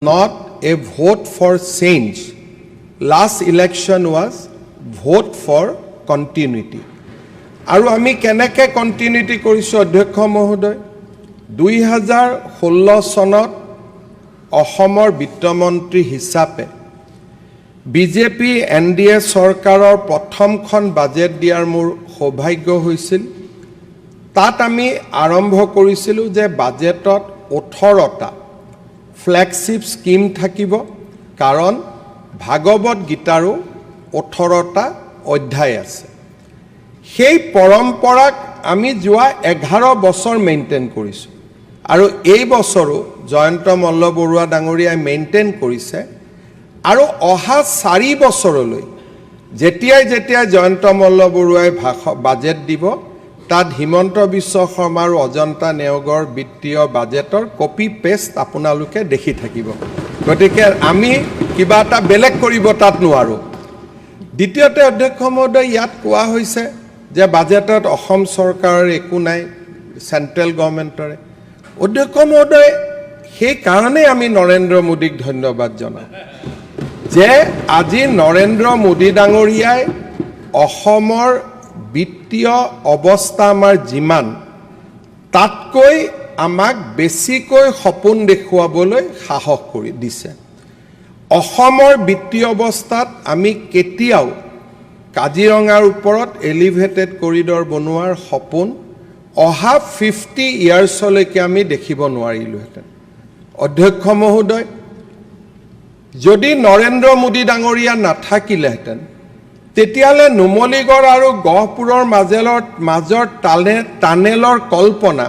not a vote for change. Last election was vote for continuity. আৰু আমি কেনেকৈ continuity কৰিছোঁ অধ্যক্ষ মহোদয় 2016 চনত অসমৰ বিত্তমন্ত্ৰী হিচাপে বিজেপি NDA চৰকাৰৰ প্ৰথমখন বাজেট দিয়াৰ মোৰ সৌভাগ্য হৈছিল তাত আমি আৰম্ভ কৰিছিলোঁ যে বাজেটত 18টা ফ্লেগশিপ স্কিম থাকিব কাৰণ ভাগৱত গীতাৰো 18টা অধ্যায় আছে সেই পৰম্পৰাক আমি যোৱা 11 বছৰ মেইনটেইন কৰিছোঁ আৰু এই বছৰো জয়ন্ত মল্ল বৰুৱা ডাঙৰীয়াই মেইনটেইন কৰিছে আৰু অহা 4 বছৰলৈ যেতিয়াই জয়ন্ত মল্ল বৰুৱাই বাজেট দিব তাত হিমন্ত বিশ্ব শৰ্মা আৰু অজন্তা নেওগৰ বিত্তীয় বাজেটৰ কপি পেষ্ট আপোনালোকে দেখি থাকিব গতিকে আমি কিবা এটা বেলেগ কৰিব তাত নোৱাৰো দ্বিতীয়তে অধ্যক্ষ মহোদয় ইয়াত কোৱা হৈছে যে বাজেটত অসম চৰকাৰৰ একো নাই সেন্ট্ৰেল গভৰ্ণমেণ্টৰে অধ্যক্ষ মহোদয় সেই কাৰণে আমি নৰেন্দ্ৰ মোদীক ধন্যবাদ জনাওঁ যে আজি নৰেন্দ্ৰ মোদী ডাঙৰীয়াই অসমৰ বিত্তীয় অৱস্থা আমাৰ যিমান তাতকৈ আমাক বেছিকৈ সপোন দেখুৱাবলৈ সাহস কৰি দিছে অসমৰ বিত্তীয় অৱস্থাত আমি কেতিয়াও কাজিৰঙাৰ ওপৰত এলিভেটেড কৰিডৰ বনোৱাৰ সপোন অহা 50 ইয়াৰ্ছলৈকে আমি দেখিব নোৱাৰিলোহেঁতেন অধ্যক্ষ মহোদয় যদি নৰেন্দ্ৰ মোদী ডাঙৰীয়া নাথাকিলেহেঁতেন তেতিয়ালে নুমলীগড় আৰু গহপুৰৰ মাজৰ টানেলৰ কল্পনা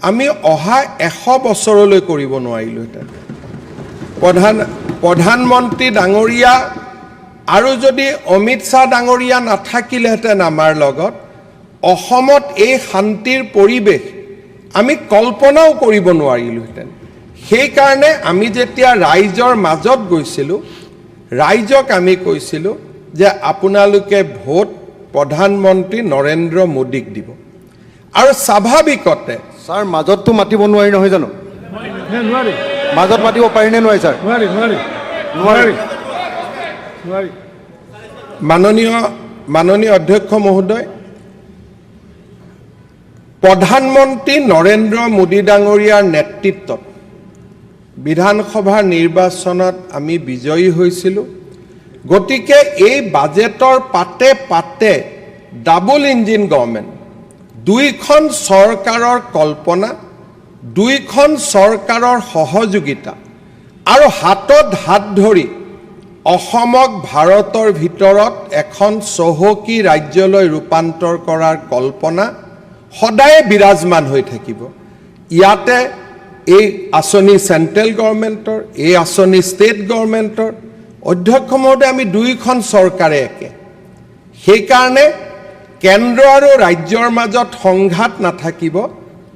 আমি অহা 100 বছৰলৈ কৰিব নোৱাৰিলোহেঁতেন প্ৰধানমন্ত্ৰী ডাঙৰীয়া আৰু যদি অমিত শাহ ডাঙৰীয়া নাথাকিলেহেঁতেন আমাৰ লগত অসমত এই শান্তিৰ পৰিৱেশ আমি কল্পনাও কৰিব নোৱাৰিলোহেঁতেন সেই কাৰণে আমি যেতিয়া ৰাইজৰ মাজত গৈছিলোঁ ৰাইজক আমি কৈছিলোঁ যে আপোনালোকে ভোট প্ৰধানমন্ত্ৰী নৰেন্দ্ৰ মোদীক দিব আৰু স্বাভাৱিকতে স্যাৰ মাজতটো মাতিব নোৱাৰি নহয় জানো নোৱাৰি মাজত মাতিব পাৰি নে নোৱাৰি স্যাৰ নোৱাৰি মাননীয় অধ্যক্ষ মহোদয় প্ৰধানমন্ত্ৰী নৰেন্দ্ৰ মোদী ডাঙৰীয়াৰ নেতৃত্বত বিধানসভা নিৰ্বাচনত আমি বিজয়ী হৈছিলোঁ গতিকে এই বাজেটৰ পাতে ডাবল ইঞ্জিন গভৰ্ণমেণ্ট দুইখন চৰকাৰৰ কল্পনা দুইখন চৰকাৰৰ সহযোগিতা আৰু হাতত হাত ধৰি অসমক ভাৰতৰ ভিতৰত এখন চহকী ৰাজ্যলৈ ৰূপান্তৰ কৰাৰ কল্পনা সদায় বিৰাজমান হৈ থাকিব ইয়াতে এই আঁচনি সেন্ট্ৰেল গভৰ্ণমেণ্টৰ এই আঁচনি ষ্টেট গভৰ্ণমেণ্টৰ অধ্যক্ষ মহোদয় আমি দুইখন চৰকাৰে একে সেইকাৰণে কেন্দ্ৰ আৰু ৰাজ্যৰ মাজত সংঘাত নাথাকিব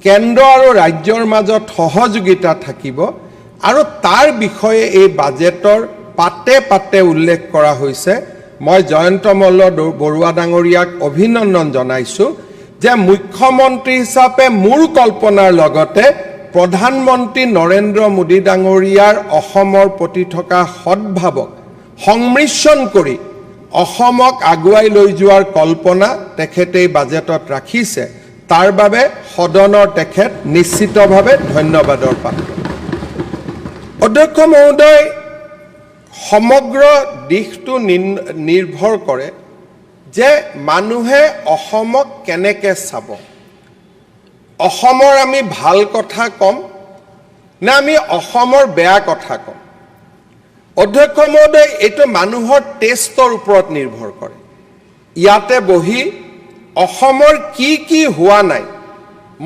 কেন্দ্ৰ আৰু ৰাজ্যৰ মাজত সহযোগিতা থাকিব আৰু তাৰ বিষয়ে এই বাজেটৰ পাতে উল্লেখ কৰা হৈছে মই জয়ন্ত মল্ল বৰুৱা ডাঙৰীয়াক অভিনন্দন জনাইছোঁ যে মুখ্যমন্ত্ৰী হিচাপে মোৰ কল্পনাৰ লগতে প্ৰধানমন্ত্ৰী নৰেন্দ্ৰ মোদী ডাঙৰীয়াৰ অসমৰ প্ৰতি থকা সদ্ভাৱক সংমিশ্ৰণ কৰি অসমক আগুৱাই লৈ যোৱাৰ কল্পনা তেখেতে বাজেটত ৰাখিছে তাৰ বাবে সদনৰ তেখেত নিশ্চিতভাৱে ধন্যবাদৰ পাত্ৰ অধ্যক্ষ মহোদয় সমগ্ৰ দিশটো নিৰ্ভৰ কৰে যে মানুহে অসমক কেনেকৈ চাব অসমৰ আমি ভাল কথা কম না আমি অসমৰ বেয়া কথা কম অধ্যক্ষ মহোদয় এইটো মানুহৰ টেষ্টৰ ওপৰত নিৰ্ভৰ কৰে ইয়াতে বহি অসমৰ কি হোৱা নাই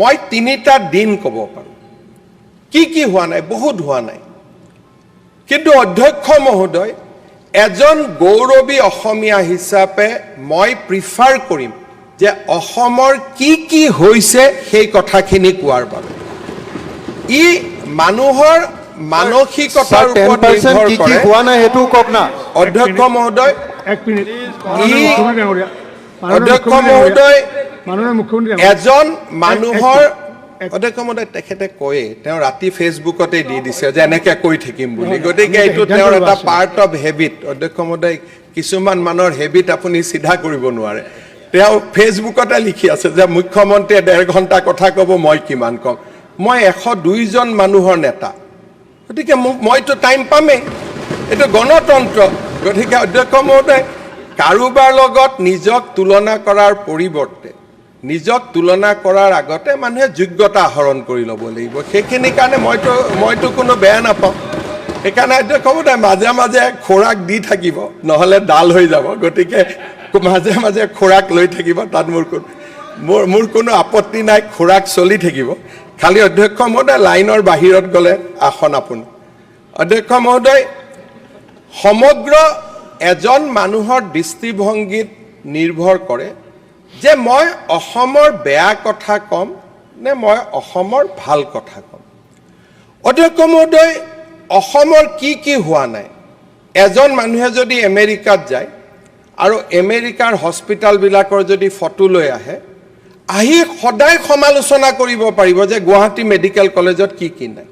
মই 3টা দিন ক'ব পাৰোঁ কি হোৱা নাই বহুত হোৱা নাই কিন্তু অধ্যক্ষ মহোদয় এজন গৌৰৱী অসমীয়া হিচাপে মই প্ৰিফাৰ কৰিম যে অসমৰ কি হৈছে সেই কথাখিনি কোৱাৰ বাবে ই মানুহৰ মানসিকতাৰ ওপৰত নিৰ্ভৰ কৰে হোৱা নাই হেতু কক না অধ্যক্ষ মহোদয় এক মিনিট অধ্যক্ষ মহোদয় এজন মানুহৰ অধ্যক্ষ মহোদয় তেখেতে কয়ে তেওঁ ৰাতি ফেচবুকতে দি দিছে যে এনেকৈ কৈ থাকিম বুলি গতিকে এইটো তেওঁৰ এটা পাৰ্ট অফ হেবিট অধ্যক্ষ মহোদয় কিছুমান মানুহৰ হেবিট আপুনি চিধা কৰিব নোৱাৰে তেওঁ ফেচবুকতে লিখি আছে যে মুখ্যমন্ত্ৰীয়ে 1.5 ঘণ্টা কথা ক'ব মই কিমান ক'ম মই 102 জন মানুহৰ নেতা গতিকে মইতো টাইম পামেই এইটো গণতন্ত্ৰ গতিকে অধ্যক্ষ মহোদয় কাৰোবাৰ লগত নিজক তুলনা কৰাৰ পৰিৱৰ্তে নিজক তুলনা কৰাৰ আগতে মানুহে যোগ্যতা আহৰণ কৰি ল'ব লাগিব সেইখিনি কাৰণে মইতো কোনো বেয়া নাপাওঁ সেইকাৰণে অধ্যক্ষ মহোদয় মাজে মাজে খোৰাক দি থাকিব নহ'লে ডাল হৈ যাব গতিকে মাজে মাজে খোৰাক লৈ থাকিব তাত মোৰ কোনো আপত্তি নাই খোৰাক চলি থাকিব খালি অধ্যক্ষ মহোদয় লাইনৰ বাহিৰত গ'লে আসন আপুনি অধ্যক্ষ মহোদয় সমগ্ৰ এজন মানুহৰ দৃষ্টিভংগীত নিৰ্ভৰ কৰে যে মই অসমৰ বেয়া কথা ক'ম নে মই অসমৰ ভাল কথা ক'ম অধ্যক্ষ মহোদয় অসমৰ কি হোৱা নাই এজন মানুহে যদি আমেৰিকাত যায় আৰু আমেৰিকাৰ হস্পিটালবিলাকৰ যদি ফটো লৈ আহে আহি সদায় সমালোচনা কৰিব পাৰিব যে গুৱাহাটী মেডিকেল কলেজত কি নাই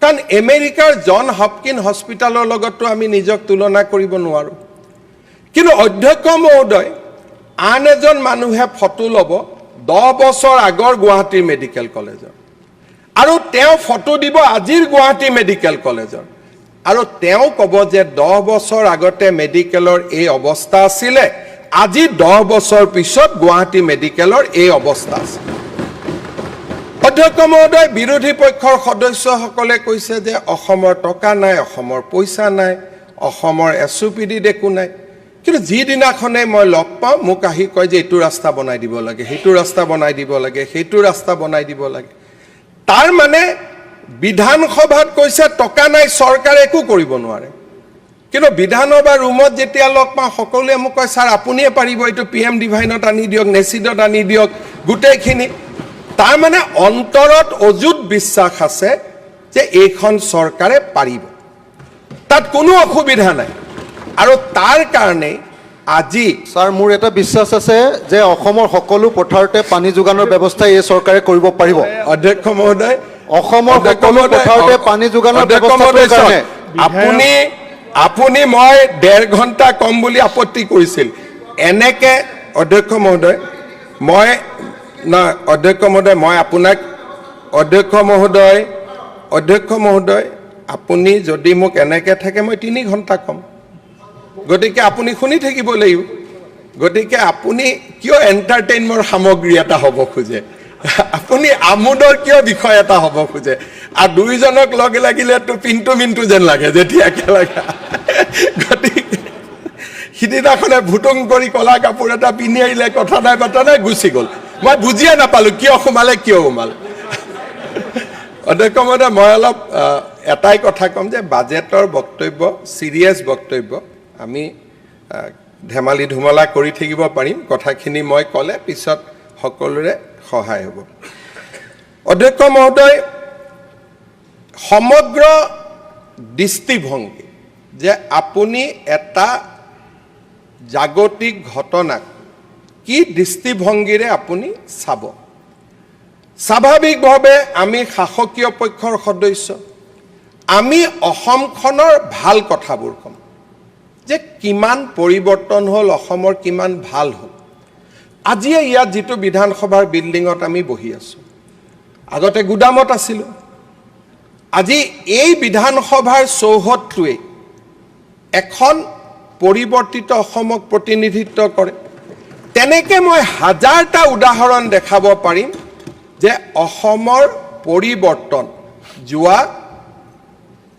কাৰণ আমেৰিকাৰ জন হপকিন হস্পিটালৰ লগতো আমি নিজক তুলনা কৰিব নোৱাৰোঁ কিন্তু অধ্যক্ষ মহোদয় আন এজন মানুহে ফটো ল'ব 10 বছৰ আগৰ গুৱাহাটী মেডিকেল কলেজৰ আৰু তেওঁ ফটো দিব আজিৰ গুৱাহাটী মেডিকেল কলেজৰ আৰু তেওঁ ক'ব যে 10 বছৰ আগতে মেডিকেলৰ এই অৱস্থা আছিলে আজি 10 বছৰ পিছত গুৱাহাটী মেডিকেলৰ এই অৱস্থা আছে অধ্যক্ষ মহোদয় বিৰোধী পক্ষৰ সদস্যসকলে কৈছে যে অসমৰ টকা নাই অসমৰ পইচা নাই অসমৰ এছপিডি একো নাই কিন্তু যিদিনাখনে মই লগ পাওঁ মোক আহি কয় যে এইটো ৰাস্তা বনাই দিব লাগে সেইটো ৰাস্তা বনাই দিব লাগে সেইটো ৰাস্তা বনাই দিব লাগে তাৰ মানে বিধানসভাত কৈছে টকা নাই চৰকাৰে একো কৰিব নোৱাৰে কিন্তু বিধানসভা ৰুমত যেতিয়া লগ পাওঁ সকলোৱে মোক কয় ছাৰ আপুনিয়ে পাৰিব এইটো PM ডিভাইনত আনি দিয়ক নেচিডত আনি দিয়ক গোটেইখিনি তাৰ মানে অন্তৰত অযুত বিশ্বাস আছে যে এইখন চৰকাৰে পাৰিব তাত কোনো অসুবিধা নাই আৰু তাৰ কাৰণে আজি ছাৰ মোৰ এটা বিশ্বাস আছে যে অসমৰ সকলো পথাৰতে পানী যোগানৰ ব্যৱস্থা এই চৰকাৰে কৰিব পাৰিব অধ্যক্ষ মহোদয় অসমৰ সকলো পথাৰতে পানী যোগানৰ ব্যৱস্থাৰ কাৰণে আপুনি মই 1.5 ঘণ্টা কম বুলি আপত্তি কৰিছিল এনেকে অধ্যক্ষ মহোদয় মই আপোনাক অধ্যক্ষ মহোদয় আপুনি যদি মোক এনেকে থাকে মই 3 ঘণ্টা কম গতিকে আপুনি শুনি থাকিব লাগিব গতিকে আপুনি কিয় এণ্টাৰটেইনমেণ্ট সামগ্ৰী এটা হ'ব খোজে আপুনি আমোদৰ কিয় বিষয় এটা হ'ব খোজে আৰু দুইজনক লগে লাগিলেতো পিণ্টু যেন লাগে যেতিয়া একেলগে গতিকে সিদিনাখনে ভুটুং কৰি কলা কাপোৰ এটা পিন্ধি আহিলে কথা নাই বাৰ্তা নাই গুচি গ'ল মই বুজিয়ে নাপালোঁ কিয় সোমালে অধ্যক্ষ মহোদয় মই অলপ এটাই কথা ক'ম যে বাজেটৰ বক্তব্য চিৰিয়াছ বক্তব্য আমি ধেমালি ধুমলা কৰি থাকিব পাৰিম কথাখিনি মই ক'লে পিছত সকলোৰে সহায় হ'ব অধ্যক্ষ মহোদয় সমগ্ৰ দৃষ্টিভংগী যে আপুনি এটা জাগতিক ঘটনাক কি দৃষ্টিভংগীৰে আপুনি চাব স্বাভাৱিকভাৱে আমি শাসকীয় পক্ষৰ সদস্য আমি অসমখনৰ ভাল কথাবোৰ ক'ম যে কিমান পৰিৱৰ্তন হ'ল অসমৰ কিমান ভাল হ'ল আজিয়ে ইয়াত যিটো বিধানসভাৰ বিল্ডিঙত আমি বহি আছোঁ আগতে গুদামত আছিলোঁ আজি এই বিধানসভাৰ চৌহদটোৱে এখন পৰিৱৰ্তিত অসমক প্ৰতিনিধিত্ব কৰে তেনেকে মই হাজাৰটা উদাহৰণ দেখাব পাৰিম যে অসমৰ পৰিৱৰ্তন যোৱা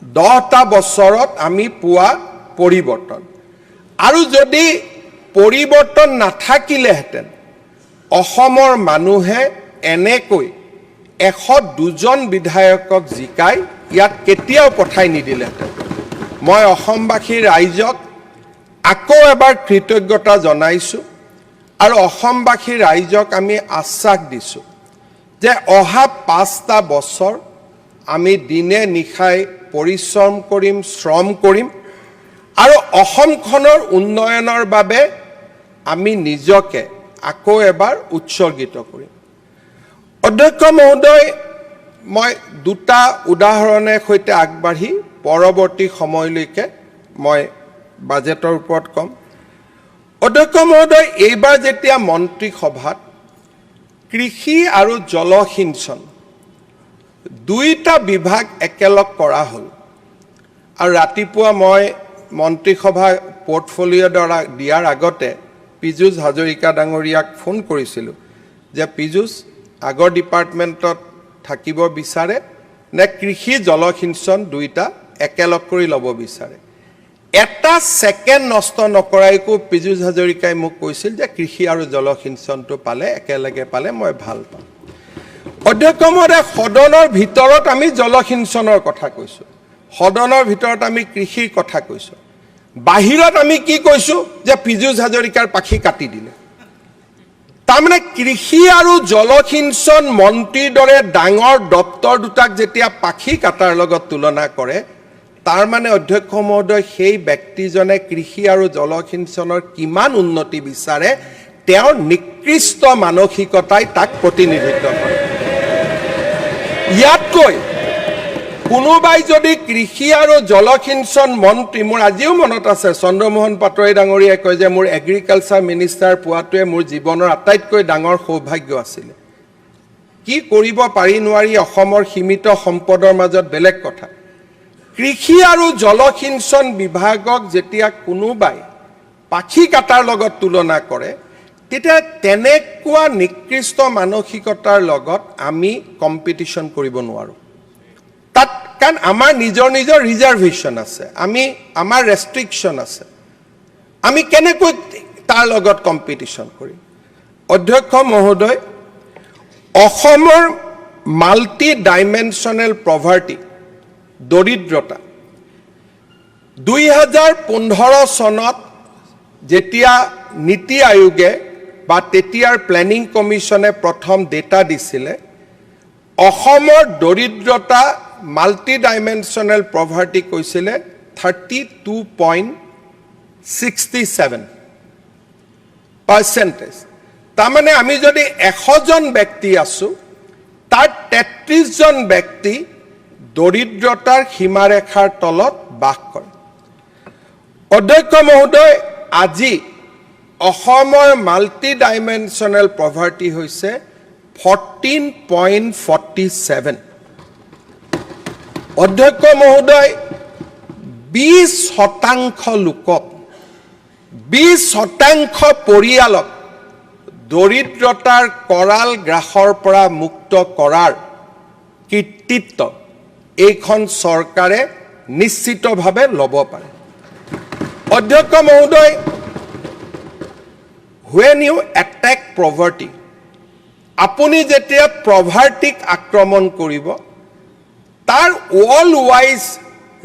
10টা বছৰত আমি পোৱা পৰিৱৰ্তন আৰু যদি পৰিৱৰ্তন নাথাকিলেহেঁতেন অসমৰ মানুহে এনেকৈ 102 জন বিধায়কক জিকাই ইয়াত কেতিয়াও পঠাই নিদিলেহেঁতেন মই অসমবাসী ৰাইজক আকৌ এবাৰ কৃতজ্ঞতা জনাইছোঁ আৰু অসমবাসী ৰাইজক আমি আশ্বাস দিছোঁ যে অহা 5টা বছৰ আমি দিনে নিশাই পৰিশ্ৰম কৰিম শ্ৰম কৰিম আৰু অসমখনৰ উন্নয়নৰ বাবে আমি নিজকে আকৌ এবাৰ উৎসৰ্গিত কৰিম অধ্যক্ষ মহোদয়, মই দুটা উদাহৰণে সৈতে আগবাঢ়ি পৰৱৰ্তী সময়লৈকে মই বাজেটৰ ওপৰত ক'ম। অধ্যক্ষ মহোদয়, এইবাৰ যেতিয়া মন্ত্ৰীসভাত কৃষি আৰু জলসিঞ্চন দুইটা বিভাগ একেলগ কৰা হ'ল আৰু ৰাতিপুৱা মই মন্ত্ৰীসভা পৰ্টফলিঅ' দিয়াৰ আগতে পীযুষ হাজৰিকা ডাঙৰীয়াক ফোন কৰিছিলোঁ যে পীযুষ আগৰ ডিপাৰ্টমেণ্টত থাকিব বিচাৰে নে কৃষি জলসিঞ্চন দুইটা একেলগ কৰি ল'ব বিচাৰে। এটা ছেকেণ্ড নষ্ট নকৰাইকো পীযুষ হাজৰিকাই মোক কৈছিল যে কৃষি আৰু জলসিঞ্চনটো পালে একেলগে পালে মই ভাল পাম। অধ্যক্ষ মহোদয়, সদনৰ ভিতৰত আমি জলসিঞ্চনৰ কথা কৈছোঁ, সদনৰ ভিতৰত আমি কৃষিৰ কথা কৈছোঁ, বাহিৰত আমি কি কৈছোঁ যে পীযুষ হাজৰিকাৰ পাখি কাটি দিলে। তাৰমানে কৃষি আৰু জলসিঞ্চন মন্ত্ৰীৰ দৰে ডাঙৰ দপ্তৰ দুটাক যেতিয়া পাখি কাটাৰ লগত তুলনা কৰে, তাৰমানে অধ্যক্ষ মহোদয় সেই ব্যক্তিজনে কৃষি আৰু জলসিঞ্চনৰ কিমান উন্নতি বিচাৰে তেওঁৰ নিকৃষ্ট মানসিকতাই তাক প্ৰতিনিধিত্ব কৰে। ইয়াতকৈ কোনোবাই যদি কৃষি আৰু জলসিঞ্চন মন্ত্ৰী, মোৰ আজিও মনত আছে চন্দ্ৰমোহন পাটোৱাৰী ডাঙৰীয়াই কয় যে মোৰ এগ্ৰিকালচাৰ মিনিষ্টাৰ পোৱাটোৱে মোৰ জীৱনৰ আটাইতকৈ ডাঙৰ সৌভাগ্য আছিলে। কি কৰিব পাৰি নোৱাৰি অসমৰ সীমিত সম্পদৰ মাজত বেলেগ কথা। কৃষি আৰু জলসিঞ্চন বিভাগক যেতিয়া কোনোবাই পাখি কাটাৰ লগত তুলনা কৰে, তেতিয়া তেনেকুৱা নিকৃষ্ট মানসিকতাৰ লগত আমি কম্পিটিশ্যন কৰিব নোৱাৰোঁ। তাত কাৰণ আমাৰ নিজৰ নিজৰ ৰিজাৰ্ভেশ্যন আছে, আমাৰ ৰেষ্ট্ৰিকশ্যন আছে, আমি কেনেকৈ তাৰ লগত কম্পিটিশ্যন কৰিম। অধ্যক্ষ মহোদয়, অসমৰ মাল্টি ডাইমেনশ্যনেল পভাৰ্টি, দৰিদ্ৰতা 2015 চনত যেতিয়া নীতি আয়োগে বা তেতিয়াৰ প্লেনিং কমিশ্যনে প্ৰথম ডেটা দিছিলে, অসমৰ দৰিদ্ৰতা মাল্টি ডাইমেনশ্যনেল পভাৰ্টি কৈছিলে 32.67%। তাৰমানে আমি যদি 100জন ব্যক্তি আছোঁ, তাৰ 33জন ব্যক্তি দৰিদ্ৰতাৰ সীমাৰেখাৰ তলত বাস কৰে। অধ্যক্ষ মহোদয়, আজি অসমৰ মাল্টি ডাইমেনশ্যনেল পভাৰ্টি হৈছে 14.47। অধ্যক্ষ মহোদয়, 20% লোকক, 20% পৰিয়ালক দৰিদ্ৰতাৰ কৰাল গ্ৰাসৰ পৰা মুক্ত কৰাৰ কৃতিত্ব এইখন চৰকাৰে নিশ্চিতভাৱে ল'ব পাৰে। অধ্যক্ষ মহোদয়, when you attack poverty, আপুনি যেতিয়া পভাৰ্টিক আক্ৰমণ কৰিব, তাৰ ৱৰ্ল্ড ৱাইজ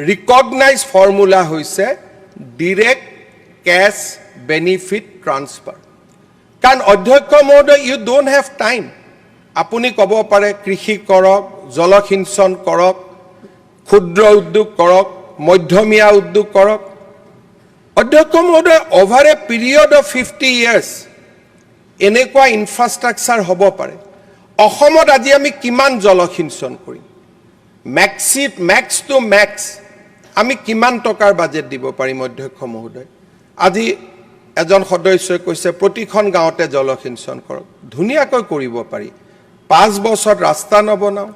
ৰিকগনাইজ ফৰ্মুলা হৈছে ডিৰেক্ট কেছ বেনিফিট ট্ৰান্সফাৰ। কাৰণ অধ্যক্ষ মহোদয়, ইউ ডোণ্ট হেভ টাইম। আপুনি ক'ব পাৰে কৃষি কৰক, জলসিঞ্চন কৰক, ক্ষুদ্ৰ উদ্যোগ কৰক, মধ্যমীয়া উদ্যোগ কৰক। অধ্যক্ষ মহোদয়, over A period of 50 years এনেকুৱা ইনফ্ৰাষ্ট্ৰাকচাৰ হ'ব পাৰে। অসমত আজি আমি কিমান জলসিঞ্চন কৰিম? মেক্স টু মেক্স আমি কিমান টকাৰ বাজেট দিব পাৰিম অধ্যক্ষ মহোদয়? আজি এজন সদস্যই কৈছে প্ৰতিখন গাঁৱতে জলসিঞ্চন কৰক। ধুনীয়াকৈ কৰিব পাৰি। 5 বছৰত ৰাস্তা নবনাওঁ,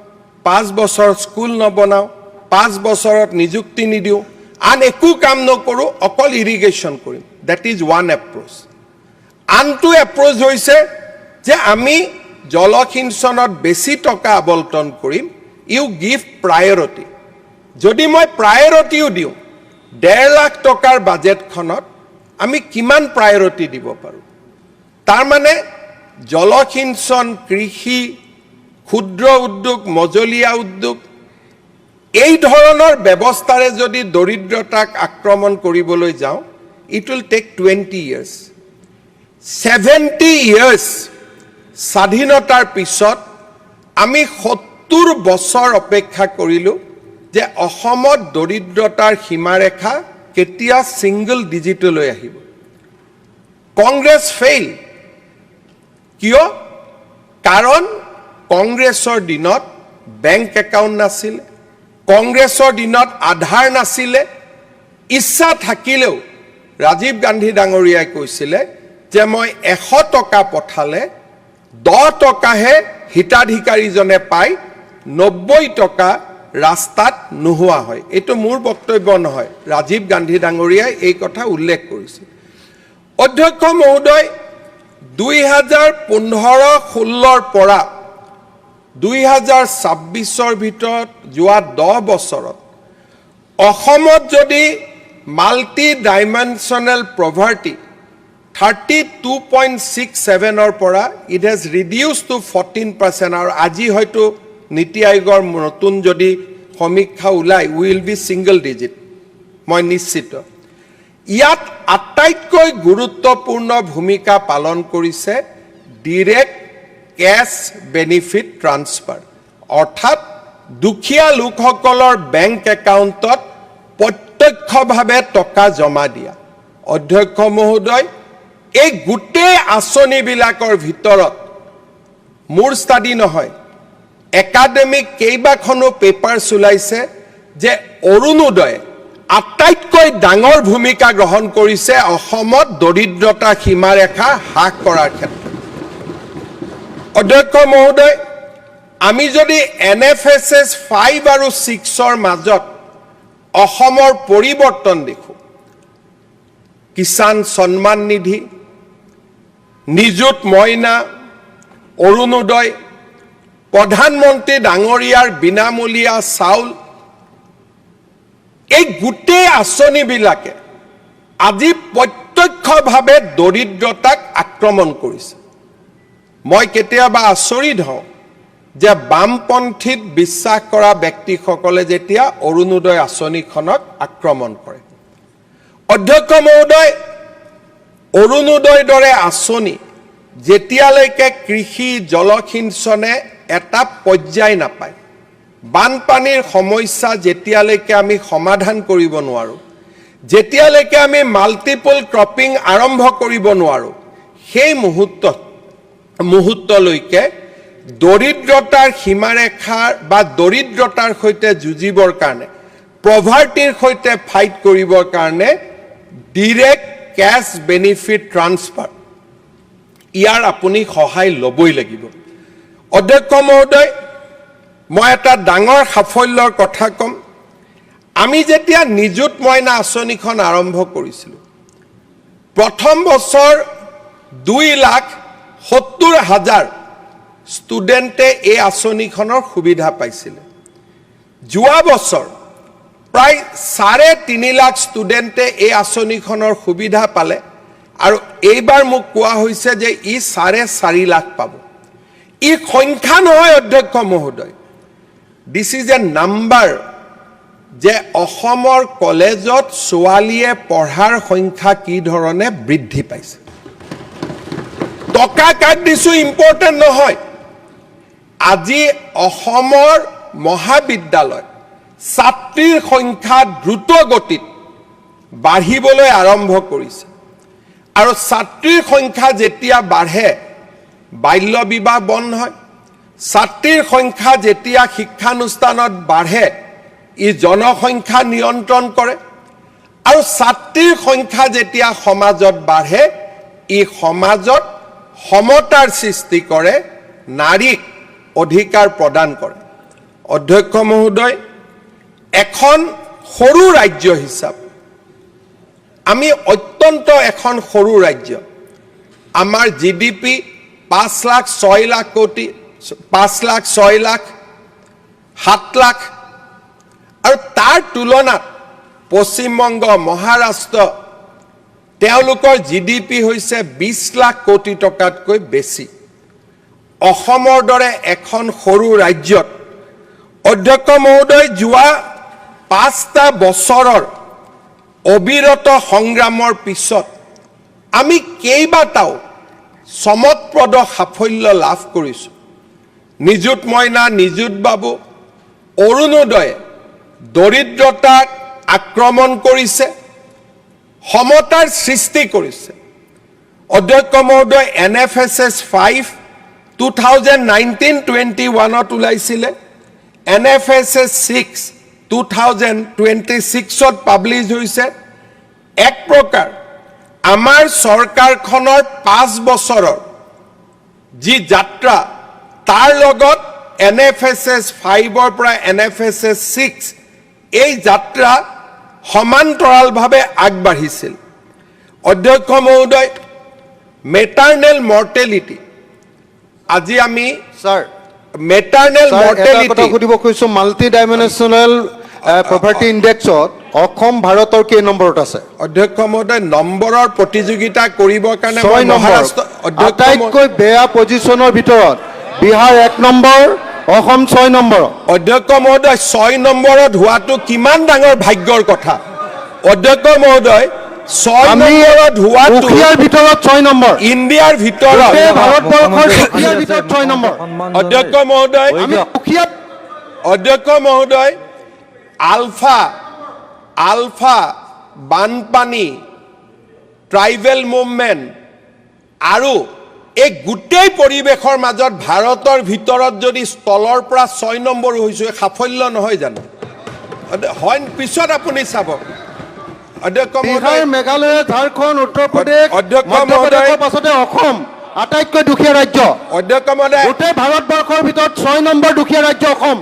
5 বছৰত স্কুল নবনাওঁ, 5 বছৰত নিযুক্তি নিদিওঁ, আন একো কাম নকৰোঁ, অকল ইৰিগেশ্যন কৰিম। That is one approach. আনটো এপ্ৰ'চ হৈছে যে আমি জলসিঞ্চনত বেছি টকা আবণ্টন কৰিম, ইউ গিভ প্ৰায়ৰিটি। যদি মই প্ৰায়ৰিটিও দিওঁ, 1.5 লাখ টকাৰ বাজেটখনত আমি কিমান প্ৰায়ৰিটি দিব পাৰোঁ? তাৰমানে জলসিঞ্চন, কৃষি, ক্ষুদ্ৰ উদ্যোগ, মজলীয়া উদ্যোগ, এই ধৰণৰ ব্যৱস্থাৰে যদি দৰিদ্ৰতাক আক্ৰমণ কৰিবলৈ যাওঁ, it will tech 20 years। 70 years স্বাধীনতাৰ পিছত আমি 70 বছৰ অপেক্ষা কৰিলোঁ যে অসমত দৰিদ্ৰতাৰ সীমাৰেখা কেতিয়া ছিংগল ডিজিটলৈ আহিব। কংগ্ৰেছ ফেইল। কিয়? কাৰণ কংগ্ৰেছৰ দিনত বেংক একাউণ্ট নাছিলে, কংগ্ৰেছৰ দিনত আধাৰ নাছিলে। ইচ্ছা থাকিলেও ৰাজীৱ গান্ধী ডাঙৰীয়াই কৈছিলে যে মই 100 টকা পঠালে 10 টকাহে হিতাধিকাৰীজনে পায়, 90 টকা ৰাস্তাত নোহোৱা হয়। এইটো মোৰ বক্তব্য নহয়, ৰাজীৱ গান্ধী ডাঙৰীয়াই এই কথা উল্লেখ কৰিছিল। অধ্যক্ষ মহোদয়, 2015-16ৰ পৰা 2026ৰ ভিতৰত যোৱা 10 বছৰত অসমত যদি মাল্টি ডাইমেনশ্যনেল পভাৰ্টি 32.67ৰ পৰা ইট হেজ ৰিডিউচ টু 14%, আৰু আজি হয়তো নীতি আয়োগৰ নতুন যদি সমীক্ষা ওলাই উইল বি ছিংগল ডিজিট, মই নিশ্চিত। ইয়াত আটাইতকৈ গুৰুত্বপূৰ্ণ ভূমিকা পালন কৰিছে ডিৰেক্ট কেছ বেনিফিট ট্ৰান্সফাৰ, অৰ্থাৎ দুখীয়া লোকসকলৰ বেংক একাউণ্টত প্ৰত্যক্ষভাৱে টকা জমা দিয়া। অধ্যক্ষ মহোদয়, এই গোটেই আঁচনিবিলাকৰ ভিতৰত মোৰ ষ্টাডি নহয়, একাডেমিক কেইবাখনো পেপাৰ্ছ ওলাইছে যে অৰুণোদয়ে আটাইতকৈ ডাঙৰ ভূমিকা গ্ৰহণ কৰিছে অসমত দৰিদ্ৰতা সীমাৰেখা হ্ৰাস কৰাৰ ক্ষেত্ৰত। অধ্যক্ষ মহোদয়, আমি যদি NFSS 5 আৰু 6ৰ মাজত অসমৰ পৰিৱৰ্তন দেখোঁ, কিষাণ সন্মান নিধি, নিযুত মইনা, অৰুণোদয়, প্ৰধানমন্ত্ৰী ডাঙৰীয়াৰ বিনামূলীয়া চাউল, এই গোটেই আঁচনিবিলাকে আজি প্ৰত্যক্ষভাৱে দৰিদ্ৰতাক আক্ৰমণ কৰিছে। মই কেতিয়াবা আচৰিত হওঁ যে বামপন্থীত বিশ্বাস কৰা ব্যক্তিসকলে যেতিয়া অৰুণোদয় আঁচনিখনক আক্ৰমণ কৰে। অধ্যক্ষ মহোদয়, অৰুণোদয়ৰ দৰে আঁচনি যেতিয়ালৈকে কৃষি জলসিঞ্চনে এটা পৰ্যায় নাপায়, বানপানীৰ সমস্যা যেতিয়ালৈকে আমি সমাধান কৰিব নোৱাৰোঁ, যেতিয়ালৈকে আমি মাল্টিপল ক্ৰপিং আৰম্ভ কৰিব নোৱাৰোঁ, সেই মুহূৰ্তলৈকে দৰিদ্ৰতাৰ সীমাৰেখাৰ বা দৰিদ্ৰতাৰ সৈতে যুঁজিবৰ কাৰণে, পভাৰ্টিৰ সৈতে ফাইট কৰিবৰ কাৰণে ডিৰেক্ট কেছ বেনিফিট ট্ৰান্সফাৰ, ইয়াৰ আপুনি সহায় ল'বই লাগিব। অধ্যক্ষ মহোদয়, মই এটা ডাঙৰ সাফল্যৰ কথা ক'ম। আমি যেতিয়া নিযুত মইনা আঁচনিখন আৰম্ভ কৰিছিলোঁ, প্ৰথম বছৰ 2,70,000 ষ্টুডেণ্টে এই আঁচনিখনৰ সুবিধা পাইছিলে। যোৱা বছৰ প্ৰায় 3.5 লাখ ষ্টুডেণ্টে এই আঁচনিখনৰ সুবিধা পালে, আৰু এইবাৰ মোক কোৱা হৈছে যে ই 4.5 লাখ পাব। ই সংখ্যা নহয় অধ্যক্ষ মহোদয়, দিছ ইজ এ নাম্বাৰ, যে অসমৰ কলেজত ছোৱালীয়ে পঢ়াৰ সংখ্যা কি ধৰণে বৃদ্ধি পাইছে। টকা কাক দিছোঁ ইম্পৰ্টেণ্ট নহয়, আজি অসমৰ মহাবিদ্যালয় ছাত্ৰীৰ সংখ্যা দ্ৰুত গতিত বাঢ়িবলৈ আৰম্ভ কৰিছে, আৰু ছাত্ৰীৰ সংখ্যা যেতিয়া বাঢ়ে বাল্য বিবাহ বন্ধ হয়, ছাত্ৰীৰ সংখ্যা যেতিয়া শিক্ষানুষ্ঠানত বাঢ়ে ই জনসংখ্যা নিয়ন্ত্ৰণ কৰে, আৰু ছাত্ৰীৰ সংখ্যা যেতিয়া সমাজত বাঢ়ে ই সমাজত সমতাৰ সৃষ্টি কৰে, নাৰীক অধিকাৰ প্ৰদান কৰে। অধ্যক্ষ মহোদয়, এখন সৰু ৰাজ্য হিচাপে আমি অত্যন্ত এখন সৰু ৰাজ্য, আমাৰ GDP 5 লাখ 6 লাখ কোটি, 5 লাখ 6 লাখ 7 লাখ, আৰু তাৰ তুলনাত পশ্চিমবংগ, মহাৰাষ্ট্ৰ, তেওঁলোকৰ GDP হৈছে 20 লাখ কোটি টকাতকৈ বেছি। অসমৰ দৰে এখন সৰু ৰাজ্যত অধ্যক্ষ মহোদয়, যোৱা 5টা বছৰৰ অবিৰত সংগ্ৰামৰ পিছত আমি কেইবাটাও চমকপ্ৰদ সাফল্য লাভ কৰিছোঁ। নিযুত মইনা, নিযুত বাবু, অৰুণোদয়ে দৰিদ্ৰতাক আক্ৰমণ কৰিছে, সমতাৰ সৃষ্টি কৰিছে। অধ্যক্ষ মহোদয়, NFSS 5 2019-21 ওলাইছিলে, NFSS 6 2026 পাব্লিছ হৈছে। এক প্ৰকাৰ আমাৰ চৰকাৰখনৰ 5 বছৰৰ যি যাত্ৰা তাৰ লগত NFSS 5 পৰা NFSS 6 এই যাত্ৰা সমান্তৰালভাৱে আগবাঢ়িছিল। অধ্যক্ষ মহোদয়, মেটাৰ্নেল মৰ্টেলিটি, আজি আমি স্যাৰ মেটাৰ্নেল এটা কথা মৰ্টেলিটি, সুধিব খুজিছো, মাল্টি ডাইমেনশ্যনেল প্ৰপাৰ্টি ইণ্ডেক্সত অসম ভাৰতৰ কেই নম্বৰত আছে? অধ্যক্ষ মহোদয়, নম্বৰৰ প্ৰতিযোগিতা কৰিবৰ কাৰণে 6 মই নম্বৰ। মহাৰাষ্ট্ৰ অধ্যক্ষ আটাইতকৈ বেয়া পজিশ্যনৰ ভিতৰত বিহাৰ 1 নম্বৰ, অসম 6 নম্বৰ। অধ্যক্ষ মহোদয়, 6 নম্বৰত হোৱাটো কিমান ডাঙৰ ভাগ্যৰ কথা। অধ্যক্ষ মহোদয়, 6 আমি নম্বৰত হোৱাটো দুখীয়াৰ ভিতৰত 6 নম্বৰ, ইণ্ডিয়াৰ ভিতৰত। গোটেই ভাৰতবৰ্ষৰ দুখীয়াৰ ভিতৰত 6 নম্বৰ। অধ্যক্ষ মহোদয়, আমি দুখীয়া অধ্যক্ষ মহোদয়, আলফা বানপানী, ট্ৰাইবেল মুভমেণ্ট আৰু এই গোটেই পৰিৱেশৰ মাজত ভাৰতৰ ভিতৰত যদি তলৰ পৰা 6 নম্বৰ হৈছোঁ, সাফল্য নহয় জানো? হয়, পিছত আপুনি চাব। অধ্যক্ষ বিহাৰ, মহোদয়, মেঘালয়, ঝাৰখণ্ড, উত্তৰ প্ৰদেশ, অধ্যক্ষ মধ্যপ্ৰদেশৰ মহোদয়, পাছতে অসম আটাইতকৈ দুখীয়া ৰাজ্য। অধ্যক্ষ মহোদয়, গোটেই ভাৰতবৰ্ষৰ ভিতৰত 6 নম্বৰ দুখীয়া ৰাজ্য অসম।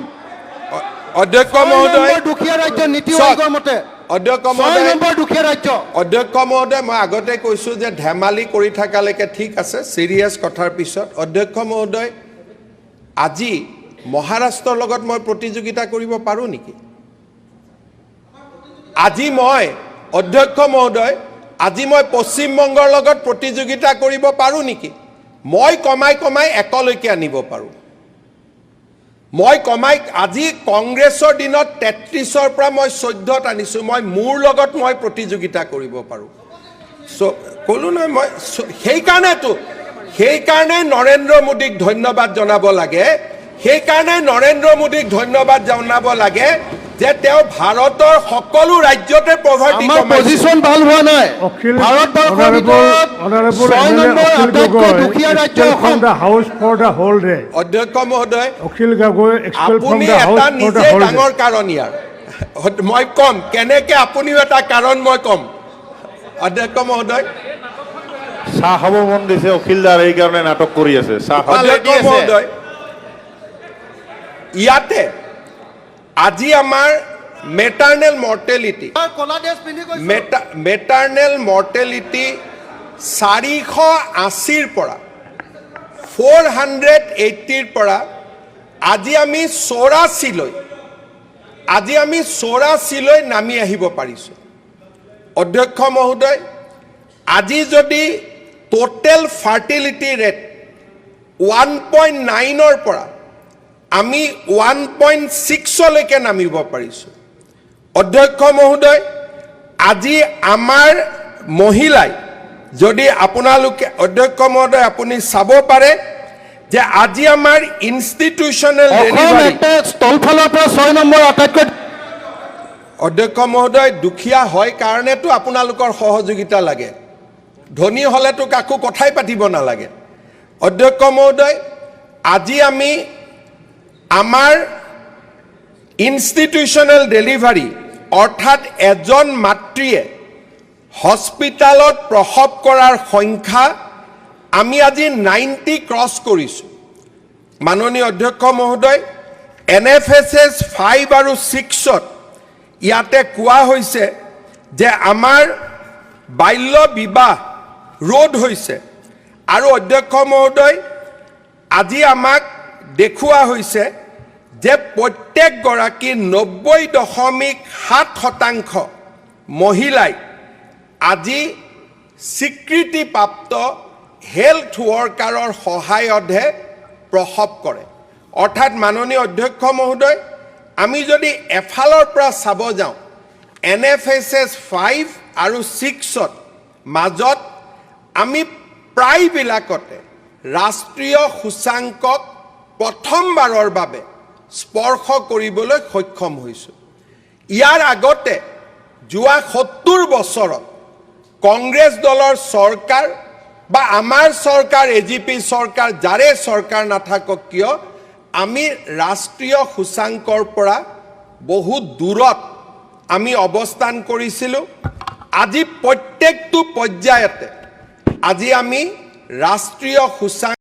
অধ্যক্ষ 6 মহোদয়, নম্বৰ দুখীয়া ৰাজ্য নীতি চাওক, আয়োগৰ মতে। অধ্যক্ষ 6 মহোদয়, নম্বৰ দুখীয়া ৰাজ্য। অধ্যক্ষ মহোদয়, মই আগতে কৈছোঁ যে ধেমালি কৰি থকালৈকে ঠিক আছে, চিৰিয়াছ কথাৰ পিছত। অধ্যক্ষ মহোদয়, আজি মহাৰাষ্ট্ৰৰ লগত মই প্ৰতিযোগিতা কৰিব পাৰোঁ নেকি? আজি মই অধ্যক্ষ মহোদয়, আজি মই পশ্চিমবংগৰ লগত প্ৰতিযোগিতা কৰিব পাৰোঁ নেকি? মই কমাই 1লৈকে আনিব পাৰোঁ। মই আজি কংগ্ৰেছৰ দিনত 33ৰ পৰা মই 14ত আনিছোঁ। মই মোৰ লগত মই প্ৰতিযোগিতা কৰিব পাৰোঁ। ক'লো নহয় মই, সেইকাৰণে নৰেন্দ্ৰ মোদীক ধন্যবাদ জনাব লাগে। সেইকাৰণে নৰেন্দ্ৰ মোদীক ধন্যবাদ জনাব লাগে যে তেওঁ ভাৰতৰ সকলো ৰাজ্যতে পভাৰ্টি আমাৰ কমাইছে। পজিশ্যন ভাল হোৱা নাই। Akhil, ভাৰতবৰ্ষৰ ভিতৰত Honorable 6 MLA নম্বৰ Akhil আটাইতকৈ Gogoi দুখীয়া ৰাজ্য expelled Assam. from the house for the whole day. অধ্যক্ষ মহোদয়, Akhil Gogoi expelled from আপুনি the এটা house for the নিজে whole ডাঙৰ day. কাৰণ ইয়াৰ। মই কম কেনেকে, আপুনিও এটা কাৰণ মই কম। অধ্যক্ষ মহোদয়, চাহ খাব মন গৈছে অখিলদাৰ, এই কাৰণে নাটক কৰি আছে। চাহ খাব অধ্যক্ষ মহোদয়, ইয়াতে আজি আমাৰ মেটাৰ্নেল মৰ্টেলিটি, কলা ড্ৰেছ পিন্ধি গৈছে। মেটাৰ্নেল মৰ্টেলিটি 480ৰ পৰা 480ৰ পৰা আজি আমি 84লৈ নামি আহিব পাৰিছোঁ। অধ্যক্ষ মহোদয়, আজি যদি টোটেল ফাৰ্টিলিটি ৰেট 1.9ৰ পৰা আমি 1.6লৈকে নামিব পাৰিছোঁ। অধ্যক্ষ মহোদয়, আজি আমাৰ মহিলাই যদি আপোনালোকে, অধ্যক্ষ মহোদয় আপুনি চাব পাৰে যে আজি আমাৰ ইনষ্টিটিউচনেল ডেলিভাৰী, স্থলফালৰ পৰা 6 নম্বৰ আটাইতকৈ। অধ্যক্ষ মহোদয়, দুখীয়া হয় কাৰণেতো আপোনালোকৰ সহযোগিতা লাগে। ধনী হ'লেতো কাকো কথাই পাতিব নালাগে। অধ্যক্ষ মহোদয়, আজি আমি আমাৰ ইনষ্টিটিউচনেল ডেলিভাৰী, অৰ্থাৎ এজন মাতৃয়ে হস্পিটালত প্ৰসৱ কৰাৰ সংখ্যা আমি আজি 90 ক্ৰছ কৰিছোঁ। মাননীয় অধ্যক্ষ মহোদয়, NFSS 5 আৰু 6ত ইয়াতে কোৱা হৈছে যে আমাৰ বাল্য বিবাহ ৰোধ হৈছে। আৰু অধ্যক্ষ মহোদয়, আজি আমাক দেখুওৱা হৈছে যে প্ৰত্যেকগৰাকী 90.7% মহিলাই আজি স্বীকৃতিপ্ৰাপ্ত হেল্থ ৱৰ্কাৰৰ সহায়তহে প্ৰসৱ কৰে। অৰ্থাৎ মাননীয় অধ্যক্ষ মহোদয়, আমি যদি এফালৰ পৰা চাব যাওঁ, NFSS 5 আৰু 6ত মাজত আমি প্ৰায়বিলাকতে ৰাষ্ট্ৰীয় সূচাংকক প্ৰথমবাৰৰ বাবে স্পৰ্শ কৰিবলৈ সক্ষম হৈছোঁ। ইয়াৰ আগতে যোৱা 70 বছৰত কংগ্ৰেছ দলৰ চৰকাৰ বা আমাৰ চৰকাৰ এজিপি চৰকাৰ যাৰে চৰকাৰ নাথাকক কিয় আমি ৰাষ্ট্ৰীয় সূচাংকৰ পৰা বহুত দূৰত আমি অৱস্থান কৰিছিলোঁ আজি প্ৰত্যেকটো পৰ্যায়তে আজি আমি ৰাষ্ট্ৰীয় সূচাংক